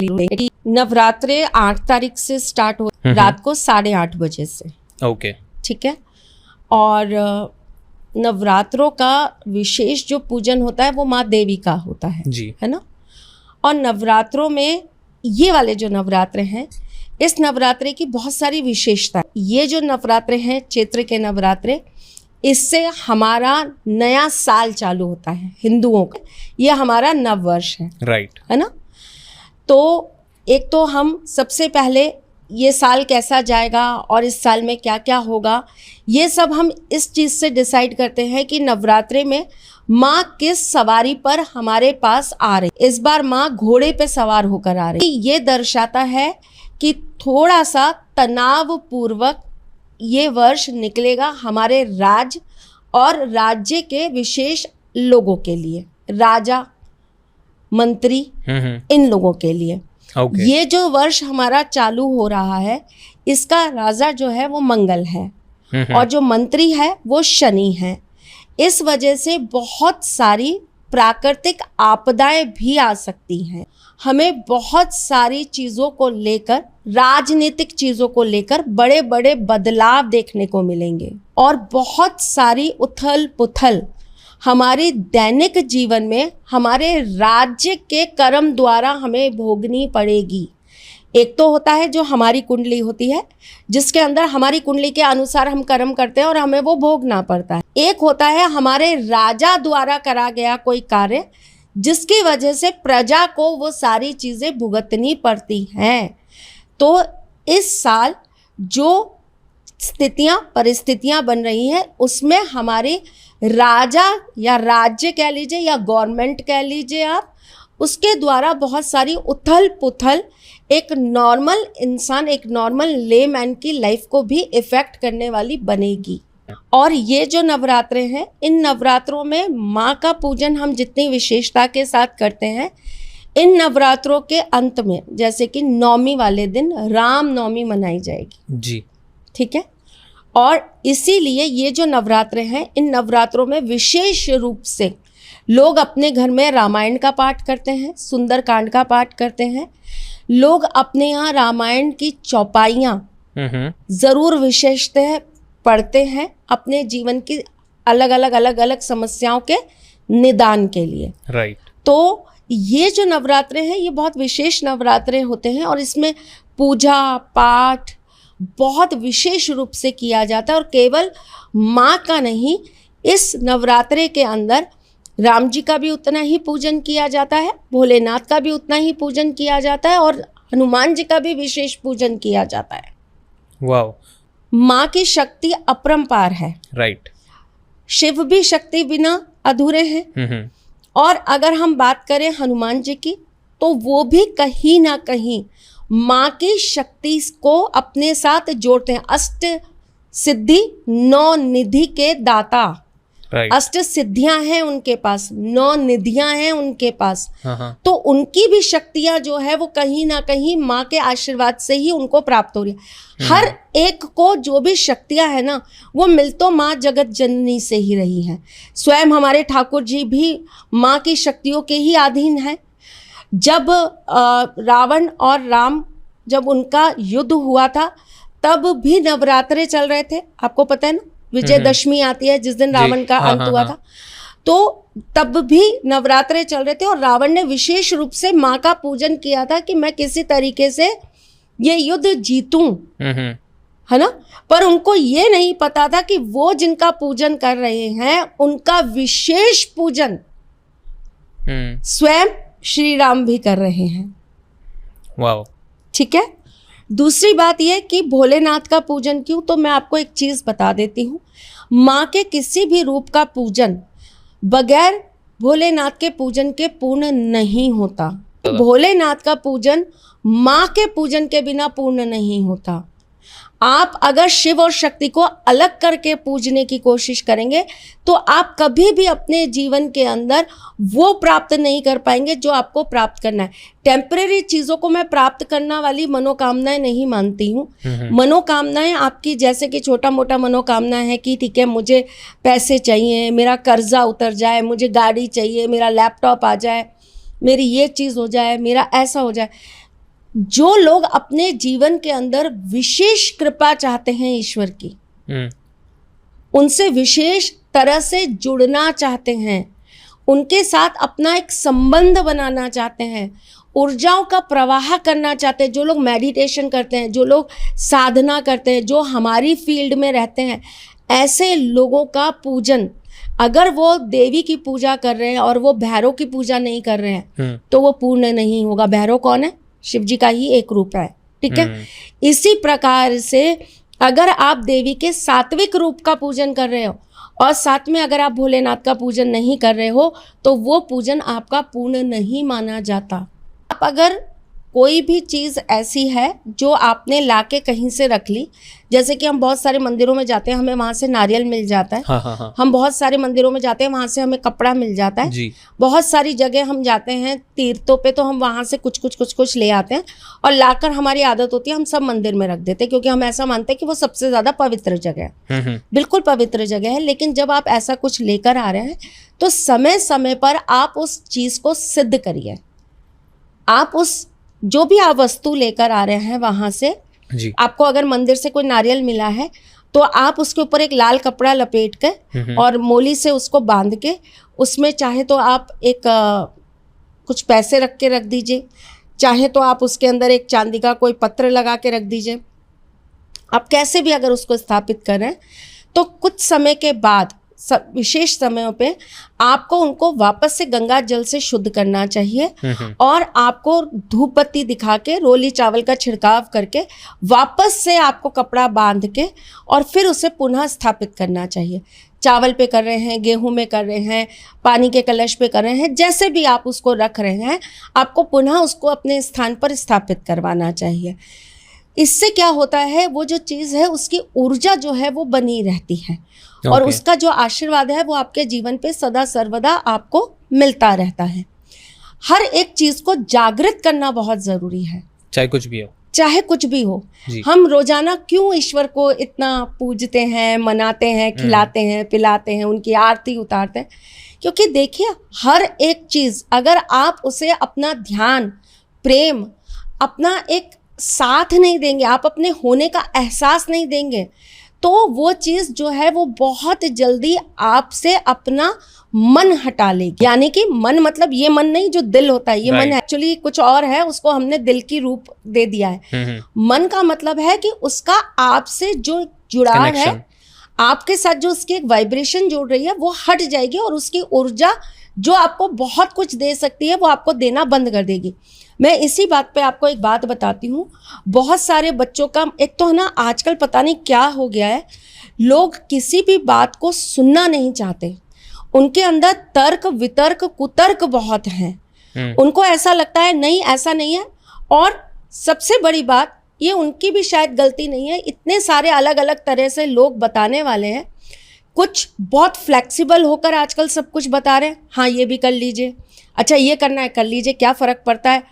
नवरात्रे 8 तारीख से स्टार्ट हो रात को 8:30 बजे से। ओके, ठीक है। और नवरात्रों का विशेष जो पूजन होता है वो माँ देवी का होता है जी, है ना। और नवरात्रों में ये वाले जो नवरात्रे हैं, इस नवरात्रे की बहुत सारी विशेषता। ये जो नवरात्रे हैं चैत्र के नवरात्रे, इससे हमारा नया साल चालू होता है हिंदुओं का। ये हमारा नव वर्ष है, राइट, है ना। तो एक तो हम सबसे पहले ये साल कैसा जाएगा और इस साल में क्या क्या होगा, ये सब हम इस चीज़ से डिसाइड करते हैं कि नवरात्रे में माँ किस सवारी पर हमारे पास आ रही। इस बार माँ घोड़े पे सवार होकर आ रही। ये दर्शाता है कि थोड़ा सा तनाव पूर्वक ये वर्ष निकलेगा हमारे राज्य और राज्य के विशेष लोगों के लिए, राजा मंत्री इन लोगों के लिए। ओके, ये जो वर्ष हमारा चालू हो रहा है, इसका राजा जो है वो मंगल है और जो मंत्री है वो शनि है। इस वजह से बहुत सारी प्राकृतिक आपदाएं भी आ सकती हैं। हमें बहुत सारी चीज़ों को लेकर, राजनीतिक चीज़ों को लेकर बड़े बड़े बदलाव देखने को मिलेंगे और बहुत सारी उथल पुथल हमारी दैनिक जीवन में हमारे राज्य के कर्म द्वारा हमें भोगनी पड़ेगी। एक तो होता है जो हमारी कुंडली होती है, जिसके अंदर हमारी कुंडली के अनुसार हम कर्म करते हैं और हमें वो भोगना पड़ता है। एक होता है हमारे राजा द्वारा करा गया कोई कार्य, जिसकी वजह से प्रजा को वो सारी चीज़ें भुगतनी पड़ती हैं। तो इस साल जो स्थितियाँ परिस्थितियाँ बन रही हैं, उसमें हमारे राजा या राज्य कह लीजिए या गवर्नमेंट कह लीजिए आप, उसके द्वारा बहुत सारी उथल पुथल एक नॉर्मल इंसान, एक नॉर्मल लेमैन की लाइफ को भी इफ़ेक्ट करने वाली बनेगी। और ये जो नवरात्रे हैं, इन नवरात्रों में माँ का पूजन हम जितनी विशेषता के साथ करते हैं, इन नवरात्रों के अंत में जैसे कि नवमी वाले दिन राम नवमी मनाई जाएगी जी, ठीक है। और इसीलिए ये जो नवरात्रे हैं, इन नवरात्रों में विशेष रूप से लोग अपने घर में रामायण का पाठ करते हैं, सुंदरकांड का पाठ करते हैं। लोग अपने यहाँ रामायण की चौपाइयाँ ज़रूर विशेषतः पढ़ते हैं अपने जीवन की अलग अलग समस्याओं के निदान के लिए, राइट। तो ये जो नवरात्रे हैं, ये बहुत विशेष नवरात्रे होते हैं और इसमें पूजा पाठ बहुत विशेष रूप से किया जाता है। और केवल माँ का नहीं, इस नवरात्रे के अंदर राम जी का भी उतना ही पूजन किया जाता है, भोलेनाथ का भी उतना ही पूजन किया जाता है और हनुमान जी का भी विशेष पूजन किया जाता है। वाओ, माँ की शक्ति अपरंपार है, राइट। शिव भी शक्ति बिना अधूरे हैं। और अगर हम बात करें हनुमान जी की, तो वो भी कहीं ना कहीं माँ की शक्ति को अपने साथ जोड़ते हैं। अष्ट सिद्धि 9 निधि के दाता, राइट, अष्ट सिद्धियां हैं उनके पास, 9 निधियां हैं उनके पास। हाँ, तो उनकी भी शक्तियां जो है वो कहीं ना कहीं माँ के आशीर्वाद से ही उनको प्राप्त हो रही है। हर एक को जो भी शक्तियां है ना, वो मिल तो माँ जगत जननी से ही रही है। स्वयं हमारे ठाकुर जी भी माँ की शक्तियों के ही अधीन है। जब रावण और राम, जब उनका युद्ध हुआ था, तब भी नवरात्रे चल रहे थे। आपको पता है ना, विजयदशमी आती है जिस दिन रावण का अंत हुआ था, तो तब भी नवरात्रे चल रहे थे और रावण ने विशेष रूप से माँ का पूजन किया था कि मैं किसी तरीके से ये युद्ध जीतूं, है ना। पर उनको ये नहीं पता था कि वो जिनका पूजन कर रहे हैं, उनका विशेष पूजन स्वयं श्री राम भी कर रहे हैं। वाओ, ठीक है। दूसरी बात यह कि भोलेनाथ का पूजन क्यों, तो मैं आपको एक चीज़ बता देती हूँ। माँ के किसी भी रूप का पूजन बगैर भोलेनाथ के पूजन के पूर्ण नहीं होता। भोलेनाथ का पूजन माँ के पूजन के बिना पूर्ण नहीं होता। आप अगर शिव और शक्ति को अलग करके पूजने की कोशिश करेंगे, तो आप कभी भी अपने जीवन के अंदर वो प्राप्त नहीं कर पाएंगे जो आपको प्राप्त करना है। टेम्परेरी चीज़ों को मैं प्राप्त करना वाली मनोकामनाएं नहीं मानती हूँ। मनोकामनाएं आपकी, जैसे कि छोटा मोटा मनोकामना है कि ठीक है, मुझे पैसे चाहिए, मेरा कर्जा उतर जाए, मुझे गाड़ी चाहिए, मेरा लैपटॉप आ जाए, मेरी ये चीज़ हो जाए, मेरा ऐसा हो जाए, जो लोग अपने जीवन के अंदर विशेष कृपा चाहते हैं ईश्वर की, उनसे विशेष तरह से जुड़ना चाहते हैं, उनके साथ अपना एक संबंध बनाना चाहते हैं, ऊर्जाओं का प्रवाह करना चाहते हैं, जो लोग मेडिटेशन करते हैं, जो लोग साधना करते हैं, जो हमारी फील्ड में रहते हैं, ऐसे लोगों का पूजन, अगर वो देवी की पूजा कर रहे हैं और वो भैरव की पूजा नहीं कर रहे हैं तो वो पूर्ण नहीं होगा। भैरव कौन है? शिव जी का ही एक रूप है, ठीक है। इसी प्रकार से अगर आप देवी के सात्विक रूप का पूजन कर रहे हो और साथ में अगर आप भोलेनाथ का पूजन नहीं कर रहे हो तो वो पूजन आपका पूर्ण नहीं माना जाता। आप अगर कोई भी चीज़ ऐसी है जो आपने लाके कहीं से रख ली, जैसे कि हम बहुत सारे मंदिरों में जाते हैं, हमें वहाँ से नारियल मिल जाता है। हाँ। हम बहुत सारे मंदिरों में जाते हैं, वहाँ से हमें कपड़ा मिल जाता है जी। बहुत सारी जगह हम जाते हैं तीर्थों पे, तो हम वहाँ से कुछ ले आते हैं और लाकर हमारी आदत होती है हम सब मंदिर में रख देते हैं, क्योंकि हम ऐसा मानते हैं कि वो सबसे ज़्यादा पवित्र जगह है। बिल्कुल पवित्र जगह है। लेकिन जब आप ऐसा कुछ लेकर आ रहे हैं तो समय समय पर आप उस चीज़ को सिद्ध करिए। आप उस जो भी आप वस्तु लेकर आ रहे हैं वहाँ से जी। आपको अगर मंदिर से कोई नारियल मिला है तो आप उसके ऊपर एक लाल कपड़ा लपेट कर और मोली से उसको बांध के उसमें चाहे तो आप एक कुछ पैसे रख के रख दीजिए, चाहे तो आप उसके अंदर एक चांदी का कोई पत्र लगा के रख दीजिए। आप कैसे भी अगर उसको स्थापित करें तो कुछ समय के बाद विशेष समयों पे आपको उनको वापस से गंगा जल से शुद्ध करना चाहिए और आपको धूप बत्ती दिखा के रोली चावल का छिड़काव करके वापस से आपको कपड़ा बांध के और फिर उसे पुनः स्थापित करना चाहिए। चावल पे कर रहे हैं, गेहूं में कर रहे हैं, पानी के कलश पे कर रहे हैं, जैसे भी आप उसको रख रहे हैं आपको पुनः उसको अपने स्थान पर स्थापित करवाना चाहिए। इससे क्या होता है, वो जो चीज़ है उसकी ऊर्जा जो है वो बनी रहती है और उसका जो आशीर्वाद है वो आपके जीवन पे सदा सर्वदा आपको मिलता रहता है। हर एक चीज़ को जागृत करना बहुत ज़रूरी है, चाहे कुछ भी हो, चाहे कुछ भी हो। हम रोजाना क्यों ईश्वर को इतना पूजते हैं, मनाते हैं, खिलाते हैं, पिलाते हैं, उनकी आरती उतारते हैं? क्योंकि देखिए हर एक चीज़ अगर आप उसे अपना ध्यान, प्रेम, अपना एक साथ नहीं देंगे, आप अपने होने का एहसास नहीं देंगे, तो वो चीज़ जो है वो बहुत जल्दी आपसे अपना मन हटा लेगी। यानी कि मन मतलब ये मन नहीं जो दिल होता है, ये मन एक्चुअली कुछ और है, उसको हमने दिल की रूप दे दिया है। मन का मतलब है कि उसका आपसे जो जुड़ाव है, आपके साथ जो उसकी एक वाइब्रेशन जुड़ रही है वो हट जाएगी और उसकी ऊर्जा जो आपको बहुत कुछ दे सकती है वो आपको देना बंद कर देगी। मैं इसी बात पे आपको एक बात बताती हूँ। बहुत सारे बच्चों का एक तो है ना, आजकल पता नहीं क्या हो गया है, लोग किसी भी बात को सुनना नहीं चाहते। उनके अंदर तर्क वितर्क कुतर्क बहुत हैं। उनको ऐसा लगता है नहीं ऐसा नहीं है। और सबसे बड़ी बात, ये उनकी भी शायद गलती नहीं है, इतने सारे अलग अलग तरह से लोग बताने वाले हैं। कुछ बहुत फ्लेक्सिबल होकर आजकल सब कुछ बता रहे हैं, हाँ ये भी कर लीजिए, अच्छा ये करना है कर लीजिए, क्या फ़र्क पड़ता है,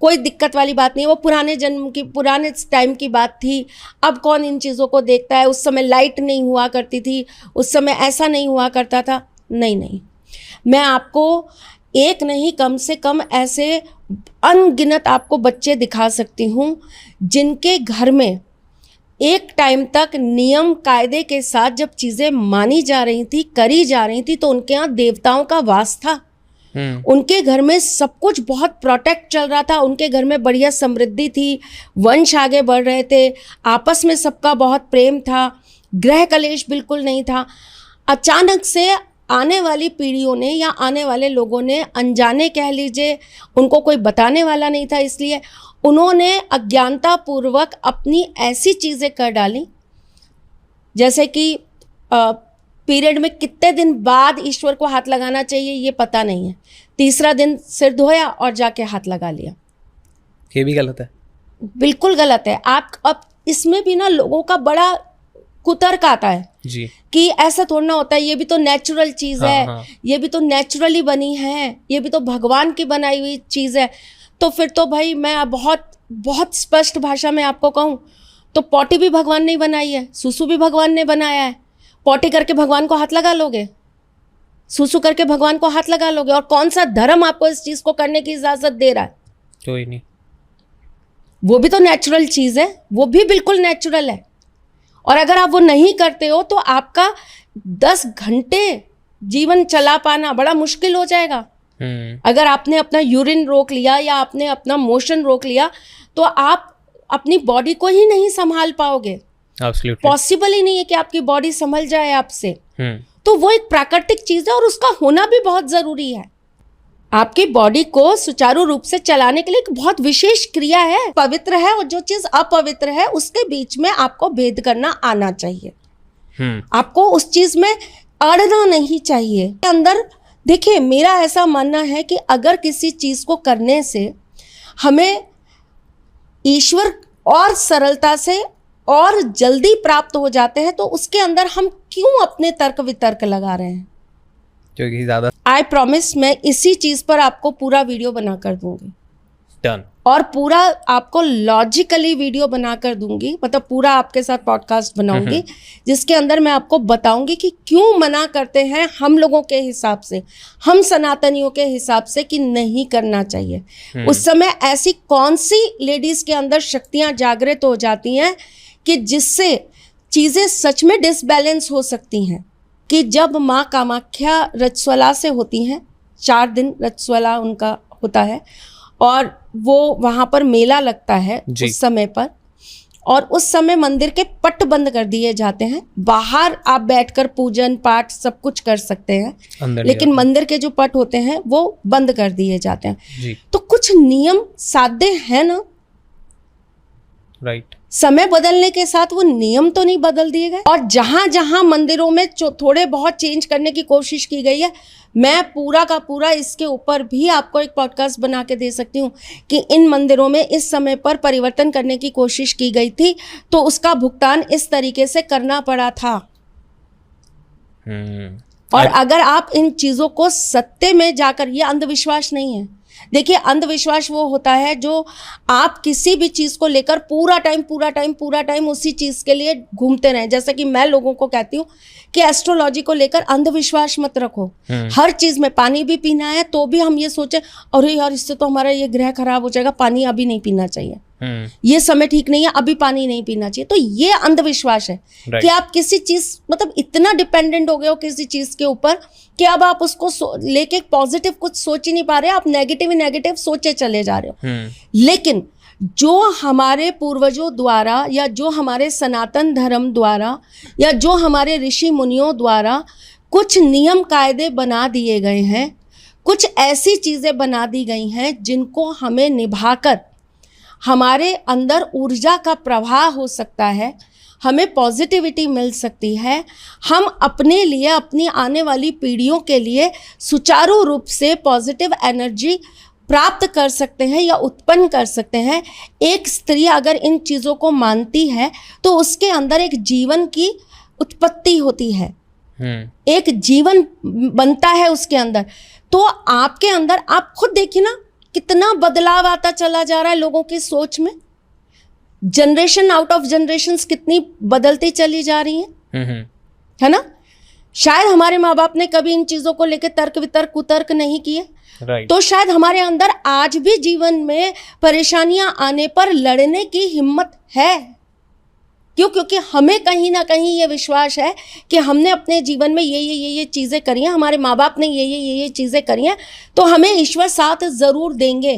कोई दिक्कत वाली बात नहीं है। वो पुराने जन्म की, पुराने टाइम की बात थी, अब कौन इन चीज़ों को देखता है। उस समय लाइट नहीं हुआ करती थी, उस समय ऐसा नहीं हुआ करता था। नहीं, मैं आपको एक नहीं कम से कम ऐसे अनगिनत आपको बच्चे दिखा सकती हूँ जिनके घर में एक टाइम तक नियम कायदे के साथ जब चीज़ें मानी जा रही थी, करी जा रही थी, तो उनके यहाँ देवताओं का वास था। उनके घर में सब कुछ बहुत प्रोटेक्ट चल रहा था, उनके घर में बढ़िया समृद्धि थी, वंश आगे बढ़ रहे थे, आपस में सबका बहुत प्रेम था, ग्रह कलेश बिल्कुल नहीं था। अचानक से आने वाली पीढ़ियों ने या आने वाले लोगों ने, अनजाने कह लीजिए, उनको कोई बताने वाला नहीं था, इसलिए उन्होंने अज्ञानता पूर्वक अपनी ऐसी चीज़ें कर डाली, जैसे कि पीरियड में कितने दिन बाद ईश्वर को हाथ लगाना चाहिए ये पता नहीं है, तीसरा दिन सिर धोया और जाके हाथ लगा लिया। ये भी गलत है, बिल्कुल गलत है। आप अब इसमें भी ना लोगों का बड़ा कुतर्क आता है जी, कि ऐसा थोड़ा होता है, ये भी तो नेचुरल चीज़ है, ये भी तो नेचुरली बनी है, ये भी तो भगवान की बनाई हुई चीज़ है। तो फिर तो भाई मैं बहुत बहुत स्पष्ट भाषा में आपको कहूँ तो पॉटी भी भगवान ने बनाई है, सूसू भी भगवान ने बनाया है। पॉटी करके भगवान को हाथ लगा लोगे, सूसू करके भगवान को हाथ लगा लोगे, और कौन सा धर्म आपको इस चीज़ को करने की इजाज़त दे रहा है? कोई नहीं। वो भी तो नेचुरल चीज़ है, वो भी बिल्कुल नेचुरल है। और अगर आप वो नहीं करते हो तो आपका 10 घंटे जीवन चला पाना बड़ा मुश्किल हो जाएगा। अगर आपने अपना यूरिन रोक लिया या आपने अपना मोशन रोक लिया तो आप अपनी बॉडी को ही नहीं संभाल पाओगे। पॉसिबल ही नहीं है कि आपकी बॉडी संभल जाए आपसे। तो वो एक प्राकृतिक चीज है और उसका होना भी बहुत जरूरी है। आपकी बॉडी को सुचारू रूप से चलाने के लिए एक बहुत विशेष क्रिया है, पवित्र है, और जो चीज अपवित्र है उसके बीच में आपको भेद करना आना चाहिए। आपको उस चीज में अड़ना नहीं चाहिए। अंदर देखिए, मेरा ऐसा मानना है कि अगर किसी चीज को करने से हमें ईश्वर और सरलता से और जल्दी प्राप्त हो जाते हैं तो उसके अंदर हम क्यों अपने तर्क वितर्क लगा रहे हैं? क्योंकि ज्यादा आई प्रॉमिस, मैं इसी चीज पर आपको पूरा वीडियो बना कर दूंगी। डन। और पूरा आपको लॉजिकली वीडियो बना कर दूंगी, मतलब पूरा आपके साथ पॉडकास्ट बनाऊंगी जिसके अंदर मैं आपको बताऊंगी कि क्यों मना करते हैं हम लोगों के हिसाब से, हम सनातनियों के हिसाब से कि नहीं करना चाहिए। उस समय ऐसी कौन सी लेडीज के अंदर शक्तियां जागृत हो जाती हैं कि जिससे चीजें सच में डिसबैलेंस हो सकती हैं। कि जब माँ कामाख्या रजस्वला से होती हैं, 4 दिन रजस्वला उनका होता है और वो वहाँ पर मेला लगता है उस समय पर, और उस समय मंदिर के पट बंद कर दिए जाते हैं। बाहर आप बैठकर पूजन पाठ सब कुछ कर सकते हैं, लेकिन मंदिर के जो पट होते हैं वो बंद कर दिए जाते हैं। तो कुछ नियम साधे हैं ना, राइट। समय बदलने के साथ वो नियम तो नहीं बदल दिए गए। और जहां जहां मंदिरों में थोड़े बहुत चेंज करने की कोशिश की गई है, मैं पूरा का पूरा इसके ऊपर भी आपको एक पॉडकास्ट बना के दे सकती हूँ कि इन मंदिरों में इस समय पर परिवर्तन करने की कोशिश की गई थी तो उसका भुगतान इस तरीके से करना पड़ा था। और अगर आप इन चीजों को सत्य में जाकर, ये अंधविश्वास नहीं है। देखिए, अंधविश्वास वो होता है जो आप किसी भी चीज को लेकर पूरा टाइम उसी चीज के लिए घूमते रहें। जैसे कि मैं लोगों को कहती हूँ कि एस्ट्रोलॉजी को लेकर अंधविश्वास मत रखो। हर चीज में, पानी भी पीना है तो भी हम ये सोचे अरे यार इससे तो हमारा ये ग्रह खराब हो जाएगा, पानी अभी नहीं पीना चाहिए, ये समय ठीक नहीं है, अभी पानी नहीं पीना चाहिए। तो ये अंधविश्वास है कि आप किसी चीज, मतलब इतना डिपेंडेंट हो गए हो किसी चीज के ऊपर कि अब आप उसको लेके पॉजिटिव कुछ सोच ही नहीं पा रहे, आप नेगेटिव सोचे चले जा रहे हो। लेकिन जो हमारे पूर्वजों द्वारा या जो हमारे सनातन धर्म द्वारा या जो हमारे ऋषि मुनियों द्वारा कुछ नियम कायदे बना दिए गए हैं, कुछ ऐसी चीजें बना दी गई हैं जिनको हमें निभाकर हमारे अंदर ऊर्जा का प्रवाह हो सकता है, हमें पॉजिटिविटी मिल सकती है, हम अपने लिए, अपनी आने वाली पीढ़ियों के लिए सुचारू रूप से पॉजिटिव एनर्जी प्राप्त कर सकते हैं या उत्पन्न कर सकते हैं। एक स्त्री अगर इन चीज़ों को मानती है तो उसके अंदर एक जीवन की उत्पत्ति होती है, एक जीवन बनता है उसके अंदर। तो आपके अंदर, आप खुद देखिए ना कितना बदलाव आता चला जा रहा है लोगों की सोच में। जनरेशन आउट ऑफ जनरेशन्स कितनी बदलती चली जा रही हैं, है ना। शायद हमारे माँ बाप ने कभी इन चीजों को लेकर तर्क वितर्क कुतर्क नहीं किए, तो शायद हमारे अंदर आज भी जीवन में परेशानियां आने पर लड़ने की हिम्मत है। क्यों? क्योंकि हमें कहीं ना कहीं ये विश्वास है कि हमने अपने जीवन में ये चीजें करी हैं, हमारे माँ बाप ने ये चीजें करी हैं, तो हमें ईश्वर साथ जरूर देंगे।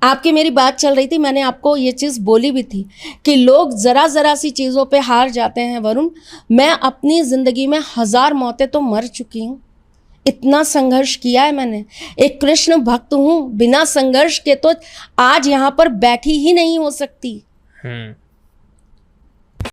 आपकी मेरी बात चल रही थी, मैंने आपको ये चीज बोली भी थी कि लोग जरा सी चीजों पे हार जाते हैं। वरुण, मैं अपनी जिंदगी में 1000 मौतें तो मर चुकी हूँ, इतना संघर्ष किया है मैंने। एक कृष्ण भक्त हूँ, बिना संघर्ष के तो आज यहाँ पर बैठी ही नहीं हो सकती।